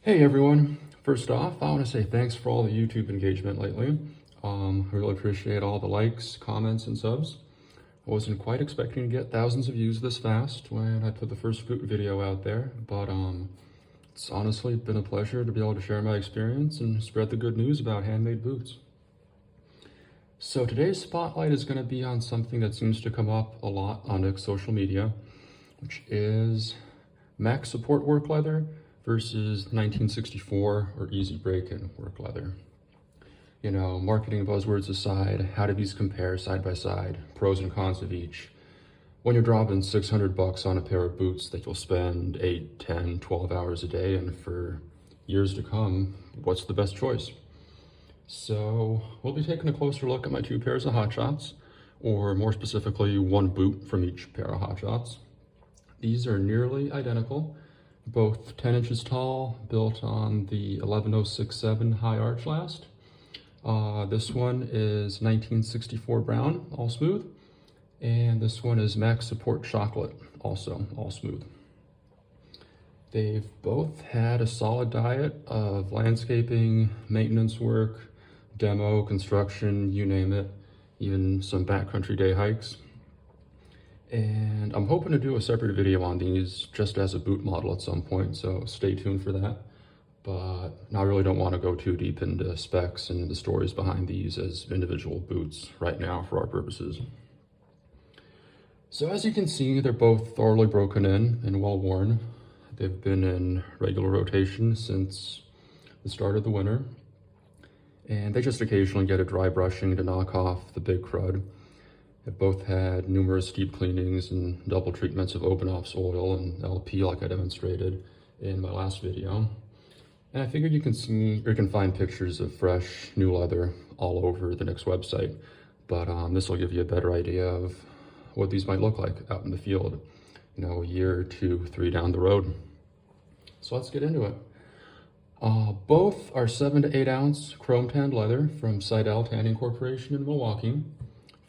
Hey everyone, first off, I want to say thanks for all the YouTube engagement lately. I really appreciate all the likes, comments, and subs. I wasn't quite expecting to get thousands of views this fast when I put the first boot video out there, but it's honestly been a pleasure to be able to share my experience and spread the good news about handmade boots. So today's spotlight is going to be on something that seems to come up a lot on Nick's social media, which is max support work leather versus 1964 or easy break-in work leather. You know, marketing buzzwords aside, how do these compare side by side, pros and cons of each? When you're dropping 600 bucks on a pair of boots that you'll spend 8, 10, 12 hours a day and for years to come, what's the best choice? So we'll be taking a closer look at my two pairs of Hot Shots, or more specifically, one boot from each pair of Hot Shots. These are nearly identical, both 10 inches tall, built on the 11067 high arch last. This one is 1964 brown, all smooth, and this one is max support chocolate, also all smooth. They've both had a solid diet of landscaping, maintenance work, demo, construction, you name it, even some backcountry day hikes. And I'm hoping to do a separate video on these just as a boot model at some point, so stay tuned for that. But I really don't want to go too deep into specs and the stories behind these as individual boots right now for our purposes. So as you can see, they're both thoroughly broken in and well worn. They've been in regular rotation since the start of the winter, and they just occasionally get a dry brushing to knock off the big crud. They've both had numerous deep cleanings and double treatments of Open-Off's oil and LP like I demonstrated in my last video. And I figured you can see, or you can find pictures of fresh, new leather all over the Nicks website, but this will give you a better idea of what these might look like out in the field, you know, a year, 2, 3 down the road. So let's get into it. Both are 7 to 8 ounce chrome tanned leather from Seidel Tanning Corporation in Milwaukee.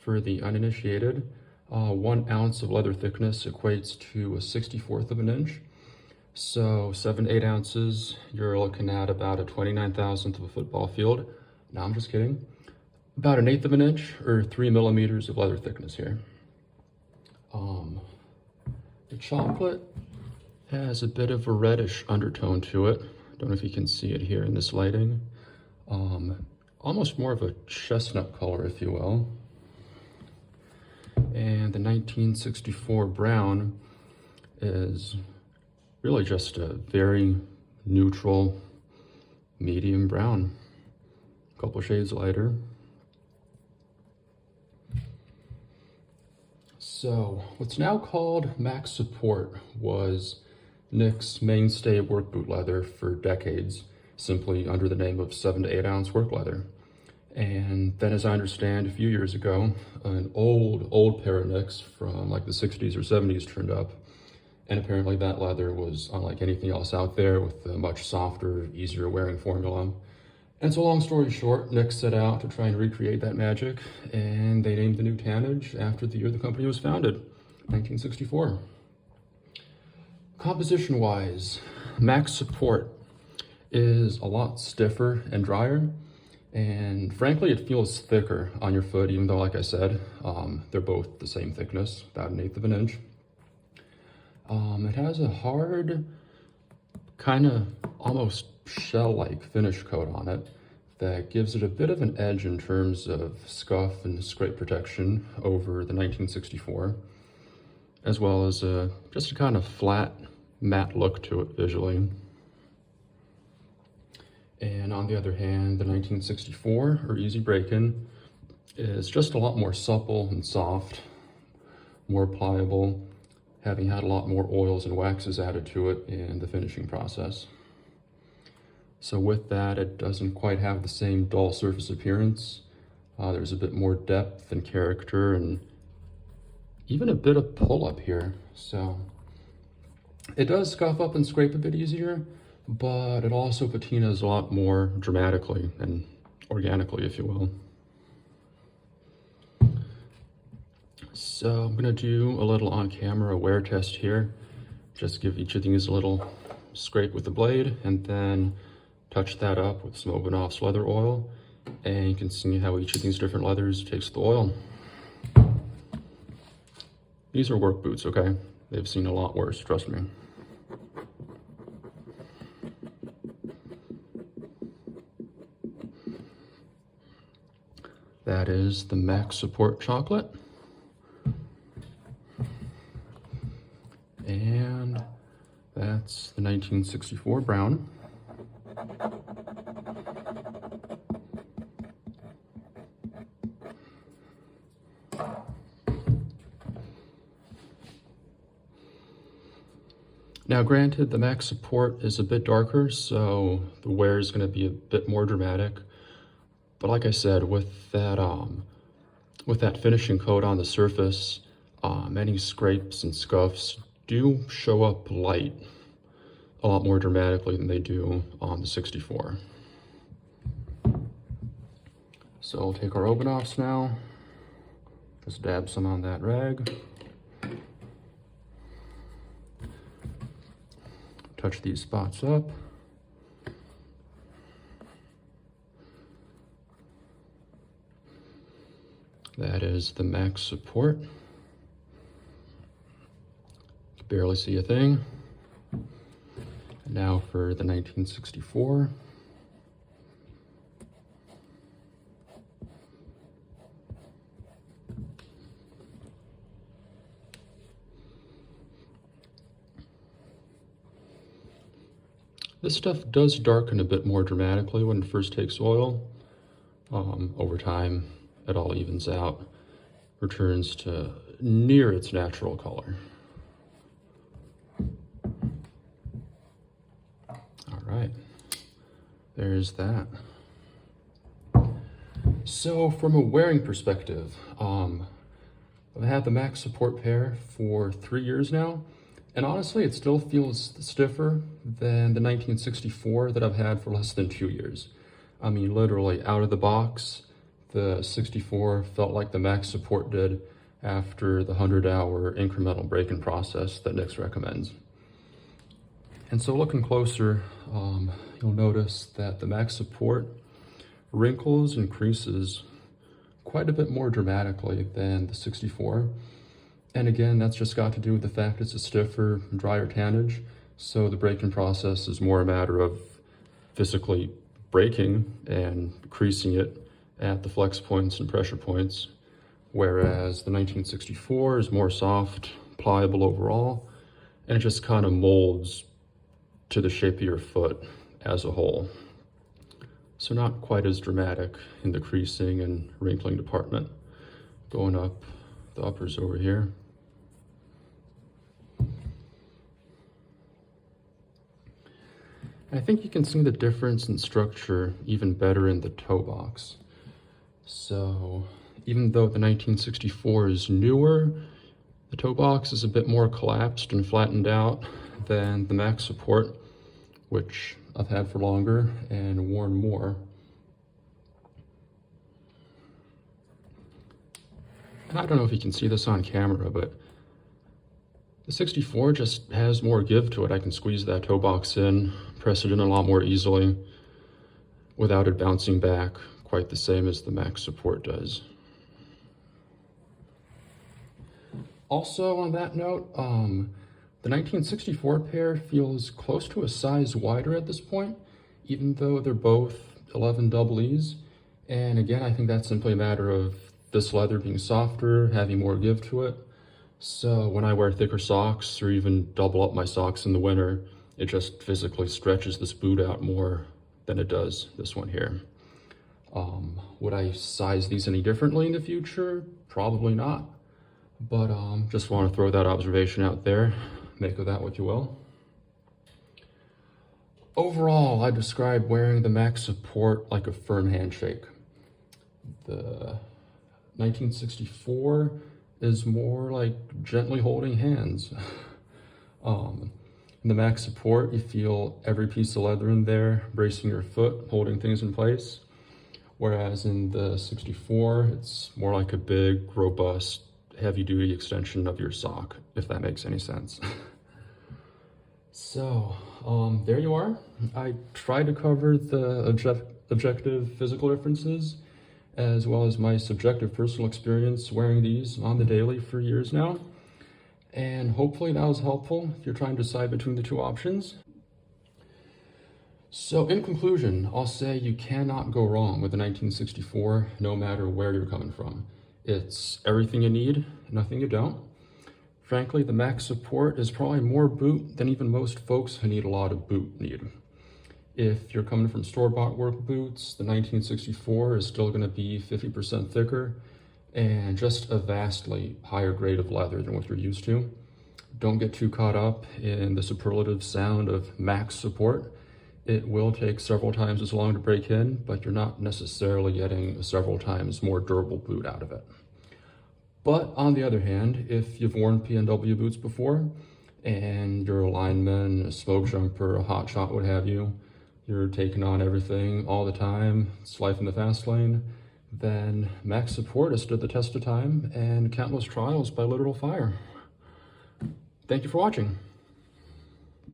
For the uninitiated, 1 ounce of leather thickness equates to a 64th of an inch. So 7 to 8 ounces, you're looking at about a 29,000th of a football field. No, I'm just kidding. About 1/8 of an inch or 3 millimeters of leather thickness here. The chocolate has a bit of a reddish undertone to it. Don't know if you can see it here in this lighting. Almost more of a chestnut color, if you will. And the 1964 brown is really just a very neutral, medium brown. A couple shades lighter. So what's now called max support was Nick's mainstay work boot leather for decades, simply under the name of 7 to 8 ounce work leather. And then, as I understand, a few years ago, an old pair of Nicks from like the 60s or 70s turned up. And apparently that leather was unlike anything else out there, with a much softer, easier wearing formula. And so long story short, Nicks set out to try and recreate that magic, and they named the new tannage after the year the company was founded, 1964. Composition-wise, max support is a lot stiffer and drier, and frankly, it feels thicker on your foot, even though, like I said, they're both the same thickness, about 1/8 of an inch. It has a hard, kind of almost shell-like finish coat on it that gives it a bit of an edge in terms of scuff and scrape protection over the 1964, as well as just a kind of flat, matte look to it visually. And on the other hand, the 1964, or easy break-in, is just a lot more supple and soft, more pliable, having had a lot more oils and waxes added to it in the finishing process. So with that, it doesn't quite have the same dull surface appearance. There's a bit more depth and character, and even a bit of pull up here. So it does scuff up and scrape a bit easier, but it also patinas a lot more dramatically and organically, if you will. So I'm gonna do a little on-camera wear test here. Just give each of these a little scrape with the blade, and then touch that up with some Obanoff's leather oil, and you can see how each of these different leathers takes the oil. These are work boots, okay? They've seen a lot worse, trust me. That is the Max Support Chocolate. And that's the 1964 Brown. Now granted, the Max Support is a bit darker, so the wear is going to be a bit more dramatic. But like I said, with that finishing coat on the surface, any scrapes and scuffs do show up light a lot more dramatically than they do on the 64. So I'll take our Obanoffs now, just dab some on that rag. Touch these spots up. That is the Max Support. Barely see a thing. And now for the 1964. This stuff does darken a bit more dramatically when it first takes oil. Over time, it all evens out, returns to near its natural color. All right, there's that. So from a wearing perspective, I've had the Max Support pair for 3 years now, and honestly, it still feels stiffer than the 1964 that I've had for less than 2 years. I mean, literally out of the box, the 64 felt like the Max Support did after the 100-hour incremental break-in process that Nicks recommends. And so looking closer, you'll notice that the Max Support wrinkles and creases quite a bit more dramatically than the 64. And again, that's just got to do with the fact it's a stiffer, drier tannage, so the break-in process is more a matter of physically breaking and creasing it at the flex points and pressure points, whereas the 1964 is more soft, pliable overall, and it just kind of molds to the shape of your foot as a whole. So not quite as dramatic in the creasing and wrinkling department. Going up the uppers over here. I think you can see the difference in structure even better in the toe box. So even though the 1964 is newer, the toe box is a bit more collapsed and flattened out than the Max Support, which I've had for longer and worn more. And I don't know if you can see this on camera, but the 64 just has more give to it. I can squeeze that toe box in, press it in a lot more easily without it bouncing back quite the same as the Max Support does. Also on that note, the 1964 pair feels close to a size wider at this point, even though they're both 11 double E's. And again, I think that's simply a matter of this leather being softer, having more give to it. So when I wear thicker socks or even double up my socks in the winter, it just physically stretches this boot out more than it does this one here. Would I size these any differently in the future? Probably not. But just want to throw that observation out there. Make of that what you will. Overall, I describe wearing the Max Support like a firm handshake. The 1964 is more like gently holding hands. In the Max Support, you feel every piece of leather in there, bracing your foot, holding things in place. Whereas in the 64, it's more like a big, robust, heavy-duty extension of your sock, if that makes any sense. So, there you are. I tried to cover the objective physical differences as well as my subjective personal experience wearing these on the daily for years now. And hopefully that was helpful if you're trying to decide between the two options. So in conclusion, I'll say you cannot go wrong with the 1964, no matter where you're coming from. It's everything you need, nothing you don't. Frankly, the max support is probably more boot than even most folks who need a lot of boot need. If you're coming from store-bought work boots, the 1964 is still going to be 50% thicker and just a vastly higher grade of leather than what you're used to. Don't get too caught up in the superlative sound of max support. It will take several times as long to break in, but you're not necessarily getting several times more durable boot out of it. But on the other hand, if you've worn P&W boots before and you're a lineman, a smoke jumper, a hot shot, what have you, you're taking on everything all the time, it's life in the fast lane, then max support has stood the test of time and countless trials by literal fire. Thank you for watching.